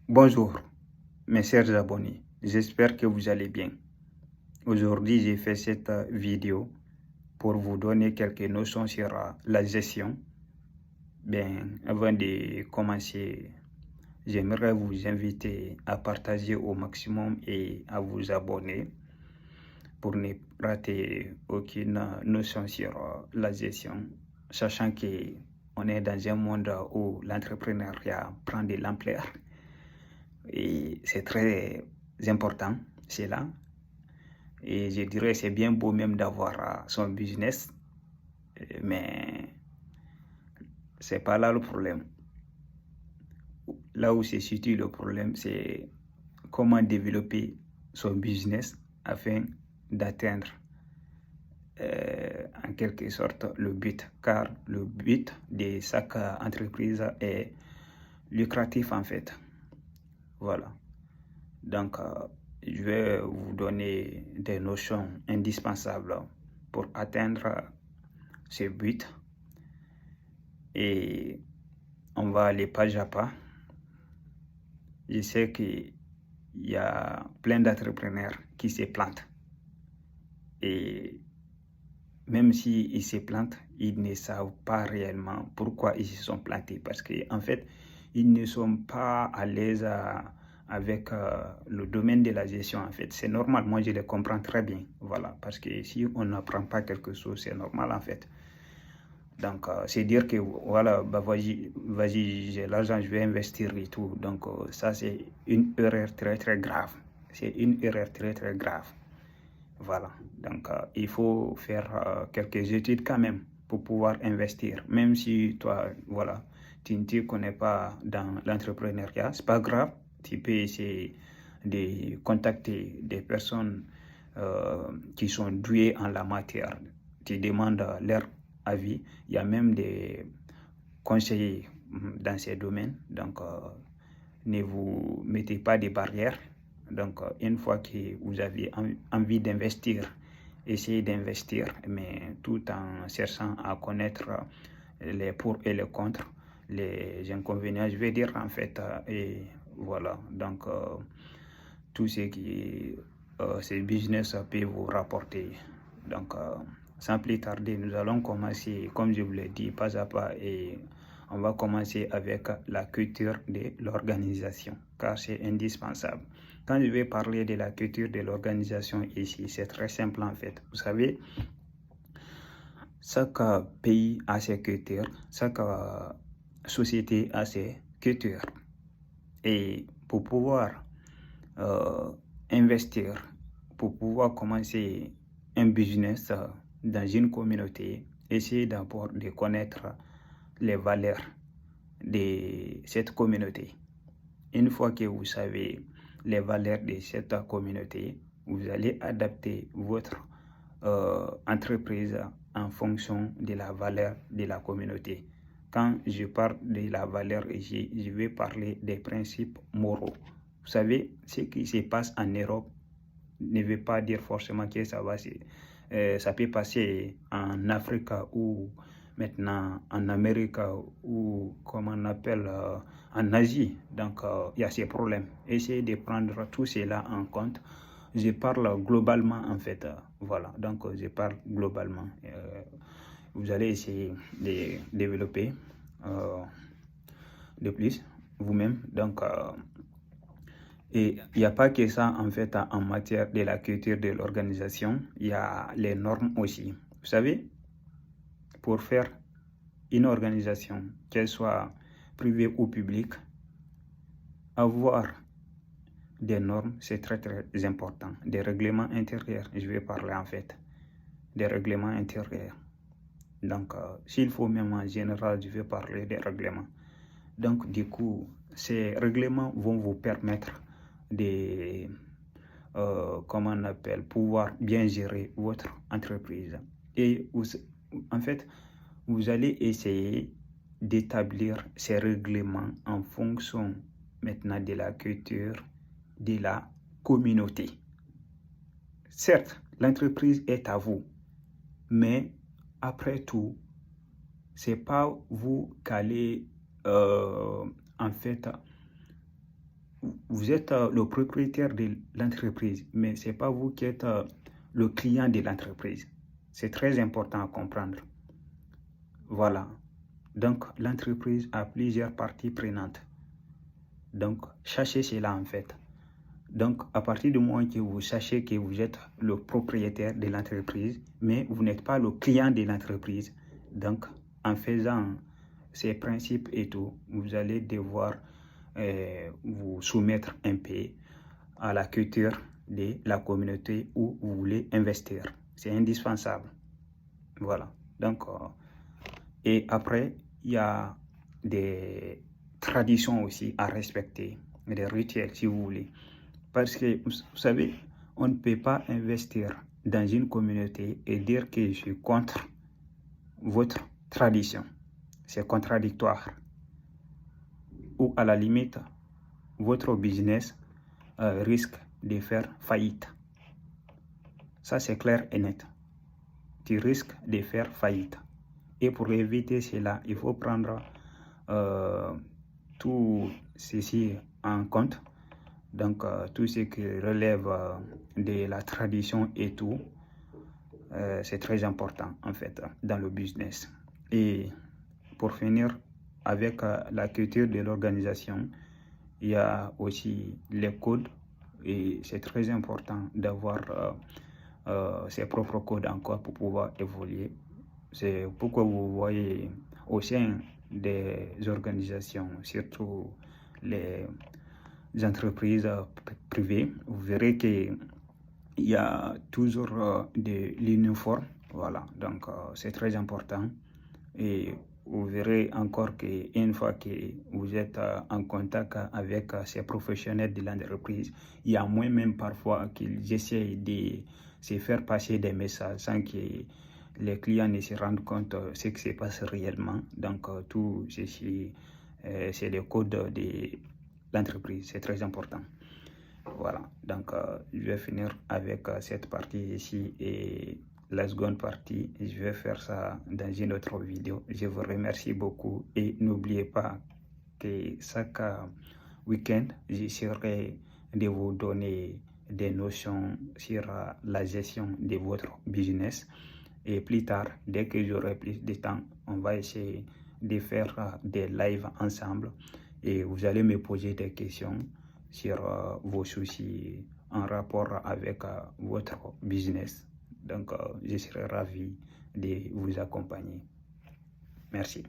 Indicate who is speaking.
Speaker 1: Bonjour, mes chers abonnés. J'espère que vous allez bien. Aujourd'hui, j'ai fait cette vidéo pour vous donner quelques notions sur la gestion. Avant de commencer, j'aimerais vous inviter à partager au maximum et à vous abonner pour ne rater aucune notion sur la gestion, sachant qu'on est dans un monde où l'entrepreneuriat prend de l'ampleur. Et c'est très important, c'est là. Et je dirais c'est bien beau même d'avoir son business, mais c'est pas là le problème. Là où se situe le problème, c'est comment développer son business afin d'atteindre en quelque sorte le but, car le but de chaque entreprise est lucratif en fait. Voilà. Donc, je vais vous donner des notions indispensables pour atteindre ce but. Et on va aller pas à pas. Je sais qu'il y a plein d'entrepreneurs qui se plantent. Et même s'ils se plantent, ils ne savent pas réellement pourquoi ils se sont plantés. Parce qu'en fait, ils ne sont pas à l'aise avec le domaine de la gestion. En fait, c'est normal. Moi, je les comprends très bien. Voilà. Parce que si on n'apprend pas quelque chose, c'est normal en fait. Donc, c'est dire que voilà, bah, vas-y, j'ai l'argent, je vais investir et tout. Donc, ça, c'est une erreur très, très grave. C'est une erreur très, très grave. Voilà, donc il faut faire quelques études quand même pour pouvoir investir. Même si toi, voilà, tu ne te connais pas dans l'entrepreneuriat, c'est pas grave. Tu peux essayer de contacter des personnes qui sont douées en la matière. Tu demandes leur avis. Il y a même des conseillers dans ces domaines. Donc, ne vous mettez pas des barrières. Donc, une fois que vous avez envie d'investir, essayez d'investir, mais tout en cherchant à connaître les pour et les contre, les inconvénients, je vais dire en fait. Et voilà, donc tout ce qui ce business peut vous rapporter. Donc, sans plus tarder, nous allons commencer, comme je vous l'ai dit, pas à pas, et on va commencer avec la culture de l'organisation, car c'est indispensable. Quand je vais parler de la culture de l'organisation ici, c'est très simple en fait. Vous savez, chaque pays a ses cultures, chaque société a ses cultures. Et pour pouvoir investir, pour pouvoir commencer un business dans une communauté, essayez d'abord de connaître les valeurs de cette communauté. Une fois que vous savez les valeurs de cette communauté, vous allez adapter votre entreprise en fonction de la valeur de la communauté. Quand je parle de la valeur ici, je vais parler des principes moraux. Vous savez, ce qui se passe en Europe ne veut pas dire forcément que ça peut passer en Afrique ou maintenant en Amérique ou comme on appelle en Asie. Donc, il y a ces problèmes. Essayez de prendre tout cela en compte. Je parle globalement en fait. Voilà, donc je parle globalement. Vous allez essayer de développer de plus vous-même. Donc, et il n'y a pas que ça en fait en matière de la culture de l'organisation, il y a les normes aussi. Vous savez, pour faire une organisation, qu'elle soit privée ou publique, avoir des normes, c'est très très important. Des règlements intérieurs, je vais parler en fait, des règlements intérieurs. Donc, s'il faut même en général, je vais parler des règlements. Donc, du coup, ces règlements vont vous permettre de, comment on appelle, pouvoir bien gérer votre entreprise. Et en fait, vous allez essayer d'établir ces règlements en fonction maintenant de la culture de la communauté. Certes, l'entreprise est à vous, mais après tout, c'est pas vous qu'allez en fait vous êtes le propriétaire de l'entreprise, mais ce n'est pas vous qui êtes le client de l'entreprise. C'est très important à comprendre. Voilà. Donc, l'entreprise a plusieurs parties prenantes. Donc, sachez cela en fait. Donc, à partir du moment que vous sachez que vous êtes le propriétaire de l'entreprise, mais vous n'êtes pas le client de l'entreprise, donc, en faisant ces principes et tout, vous allez devoir vous soumettre un peu à la culture de la communauté où vous voulez investir. C'est indispensable. Voilà. Donc, et après, il y a des traditions aussi à respecter, des rituels si vous voulez. Parce que, vous savez, on ne peut pas investir dans une communauté et dire que je suis contre votre tradition. C'est contradictoire. Ou à la limite, votre business risque de faire faillite. Ça, c'est clair et net. Tu risques de faire faillite. Et pour éviter cela, il faut prendre tout ceci en compte. Donc, tout ce qui relève de la tradition et tout, c'est très important en fait dans le business. Et pour finir, avec la culture de l'organisation, il y a aussi les codes et c'est très important d'avoir ses propres codes encore pour pouvoir évoluer. C'est pourquoi vous voyez au sein des organisations, surtout les entreprises privées, vous verrez qu'il y a toujours de l'uniforme. Voilà, donc c'est très important. Et vous verrez encore qu'une fois que vous êtes en contact avec ces professionnels de l'entreprise, il y a moins même parfois qu'ils essayent de se faire passer des messages sans que les clients ne se rendent compte de ce qui se passe réellement. Donc, tout ceci, c'est le code de l'entreprise. C'est très important. Voilà. Donc, je vais finir avec cette partie ici et la seconde partie, je vais faire ça dans une autre vidéo. Je vous remercie beaucoup et n'oubliez pas que chaque week-end, j'essaierai de vous donner des notions sur la gestion de votre business. Et plus tard, dès que j'aurai plus de temps, on va essayer de faire des lives ensemble et vous allez me poser des questions sur vos soucis en rapport avec votre business. Donc, je serai ravi de vous accompagner. Merci.